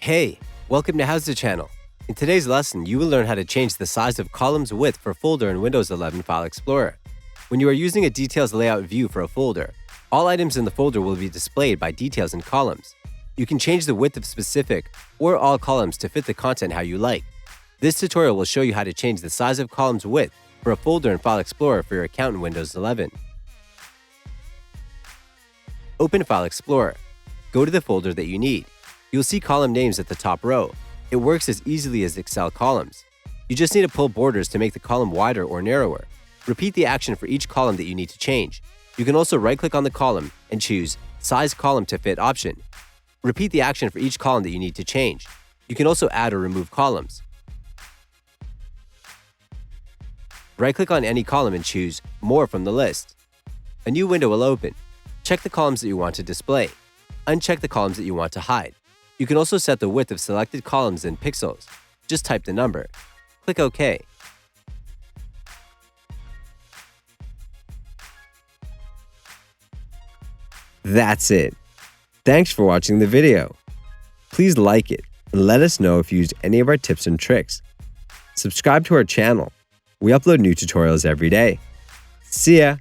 Hey, welcome to HOWZA channel. In today's lesson, you will learn how to change the size of columns width for folder in Windows 11 File Explorer. When you are using a details layout view for a folder, all items in the folder will be displayed by details in columns. You can change the width of specific or all columns to fit the content how you like. This tutorial will show you how to change the size of columns width for a folder in File Explorer for your account in Windows 11. Open File Explorer. Go to the folder that you need. You'll see column names at the top row. It works as easily as Excel columns. You just need to pull borders to make the column wider or narrower. Repeat the action for each column that you need to change. You can also right-click on the column and choose Size Column to Fit option. Repeat the action for each column that you need to change. You can also add or remove columns. Right-click on any column and choose More from the list. A new window will open. Check the columns that you want to display. Uncheck the columns that you want to hide. You can also set the width of selected columns in pixels. Just type the number. Click OK. That's it. Thanks for watching the video. Please like it and let us know if you used any of our tips and tricks. Subscribe to our channel. We upload new tutorials every day. See ya!